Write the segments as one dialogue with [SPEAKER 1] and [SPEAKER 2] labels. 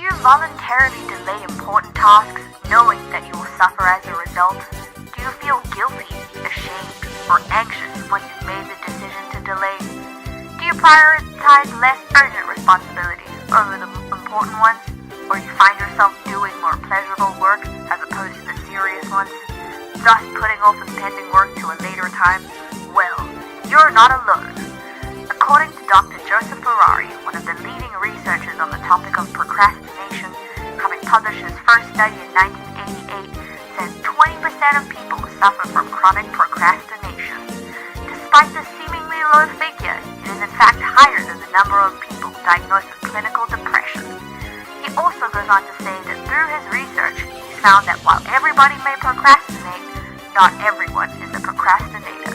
[SPEAKER 1] you voluntarily delay important tasks, knowing that you will suffer as a result? Do you feel guilty, ashamed, or anxious when you've made the decision to delay? Do you prioritize less urgent responsibilities over the important ones? Or you find yourself doing more pleasurable work as opposed to the serious ones, thus putting off impending work to a later time? Well, you're not alone. According to Dr. Joseph Ferrari, one of the leading researchers on the topic of procrastination, having published his first study in 1988, says 20% of people suffer from chronic procrastination. Despite the seemingly low figure, it is in fact higher than the number of people diagnosed with clinical depression. He also goes on to say that through his research, he's found that while everybody may procrastinate, not everyone is a procrastinator.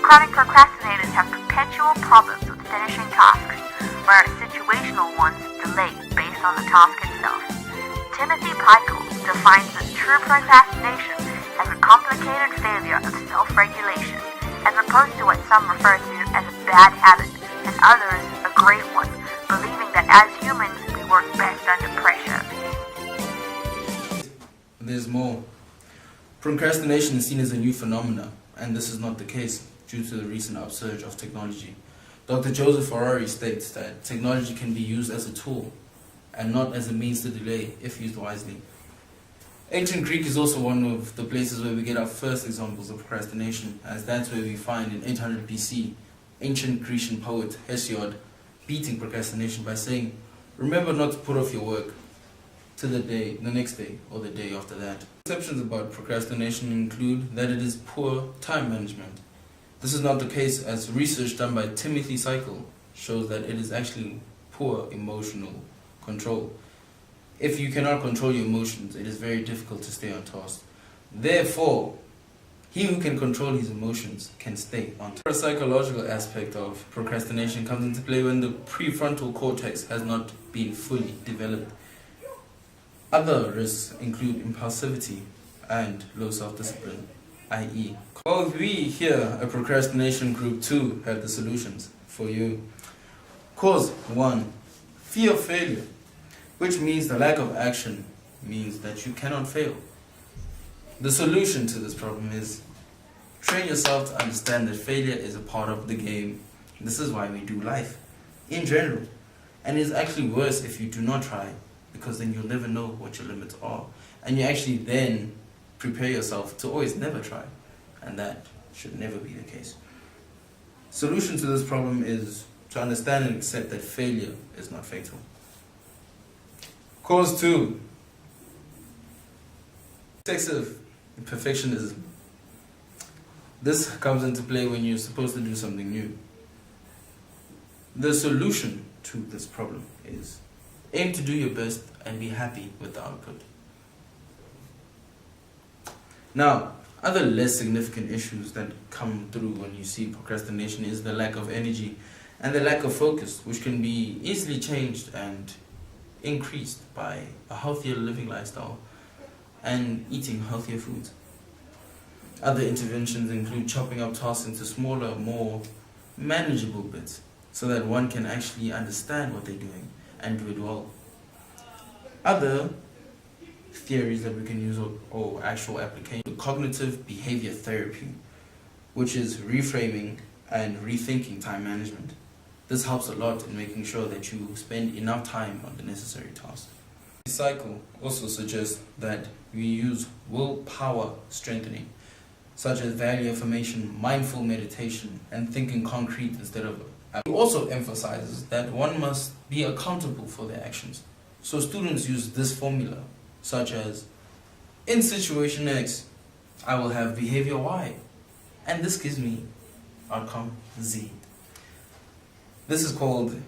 [SPEAKER 1] Chronic procrastinators have perpetual problems with finishing tasks, whereas situational ones delay based on the task itself. Timothy Peichel defines the true procrastination as a complicated failure of self-regulation, as opposed to what some refer to as a bad habit, and others a great one, believing that as humans we work best under pressure.
[SPEAKER 2] There's more. Procrastination is seen as a new phenomenon, and this is not the case due to the recent upsurge of technology. Dr. Joseph Ferrari states that technology can be used as a tool and not as a means to delay if used wisely. Ancient Greek is also one of the places where we get our first examples of procrastination, as that's where we find in 800 BC ancient Grecian poet Hesiod beating procrastination by saying, "Remember not to put off your work to the next day, or the day after that." Conceptions about procrastination include that it is poor time management. This is not the case, as research done by Timothy Peichel shows that it is actually poor emotional control. If you cannot control your emotions, it is very difficult to stay on task. Therefore, he who can control his emotions can stay on task. The psychological aspect of procrastination comes into play when the prefrontal cortex has not been fully developed. Other risks include impulsivity and low self-discipline, i.e. Well, we here at Procrastination Group 2 have the solutions for you. Cause 1. Fear of failure, which means the lack of action means that you cannot fail. The solution to this problem is train yourself to understand that failure is a part of the game. This is why we do life, in general. And it's actually worse if you do not try, because then you'll never know what your limits are. And you actually then prepare yourself to always never try. And that should never be the case. Solution to this problem is to understand and accept that failure is not fatal. Cause 2. Excessive perfectionism. This comes into play when you're supposed to do something new. The solution to this problem is aim to do your best and be happy with the output. Now, other less significant issues that come through when you see procrastination is the lack of energy and the lack of focus, which can be easily changed and increased by a healthier living lifestyle and eating healthier foods. Other interventions include chopping up tasks into smaller, more manageable bits so that one can actually understand what they're doing and do it well. Other theories that we can use or actual application: cognitive behavior therapy, which is reframing and rethinking time management. This helps a lot in making sure that you spend enough time on the necessary tasks. The cycle also suggests that we use willpower strengthening, such as value affirmation, mindful meditation, and thinking concrete instead of. It also emphasizes that one must be accountable for their actions. So students use this formula, such as, in situation X, I will have behavior Y, and this gives me outcome Z. This is called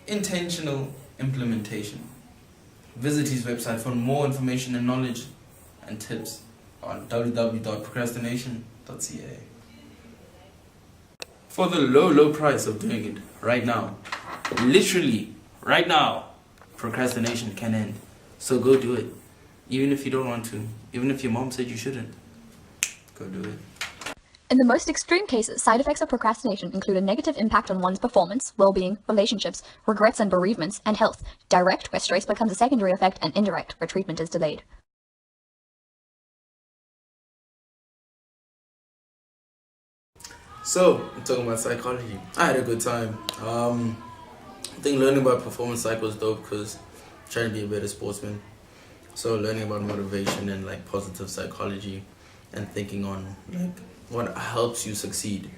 [SPEAKER 2] intentional implementation. Visit his website for more information and knowledge and tips on www.procrastination.ca. For the low price of doing it right now, literally right now, procrastination can end. So go do it. Even if you don't want to, even if your mom said you shouldn't, go do it.
[SPEAKER 3] In the most extreme cases, side effects of procrastination include a negative impact on one's performance, well-being, relationships, regrets and bereavements, and health. Direct, where stress becomes a secondary effect, and indirect, where treatment is delayed.
[SPEAKER 2] So, talking about psychology, I had a good time. I think learning about performance psych was dope because I'm trying to be a better sportsman. So learning about motivation and like positive psychology and thinking on like what helps you succeed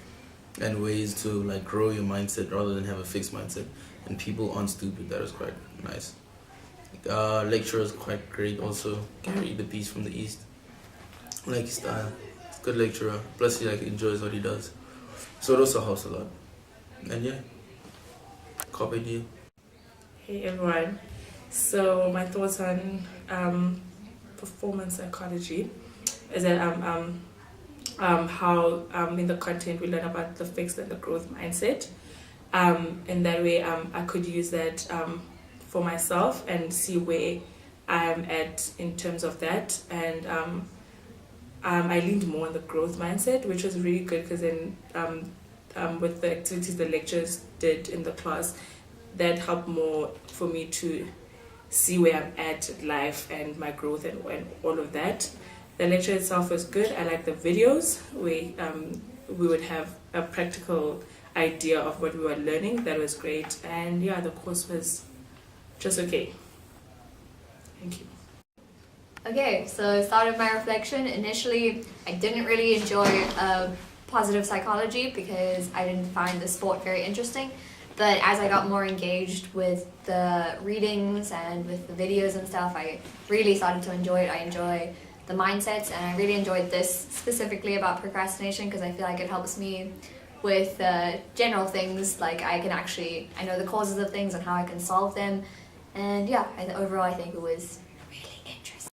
[SPEAKER 2] and ways to like grow your mindset rather than have a fixed mindset. And people aren't stupid. That was quite nice. Lecturer was quite great also. Gary, the piece from the East. I like his style. He's a good lecturer. Plus he like enjoys what he does. So it also helps a lot. And yeah, copy diem.
[SPEAKER 4] Hey everyone. So my thoughts on performance psychology is that how in the content we learn about the fixed and the growth mindset. In that way, I could use that for myself and see where I am at in terms of that. And I leaned more on the growth mindset, which was really good because then with the activities the lecturers did in the class, that helped more for me to see where I'm at in life and my growth and all of that. The lecture itself was good. I like the videos where we would have a practical idea of what we were learning. That was great. And yeah, the course was just okay. Thank you.
[SPEAKER 5] Okay, so start of my reflection. Initially, I didn't really enjoy positive psychology because I didn't find the sport very interesting. But as I got more engaged with the readings and with the videos and stuff, I really started to enjoy it. I enjoy the mindsets, and I really enjoyed this specifically about procrastination because I feel like it helps me with general things. Like I know the causes of things and how I can solve them. And yeah, overall I think it was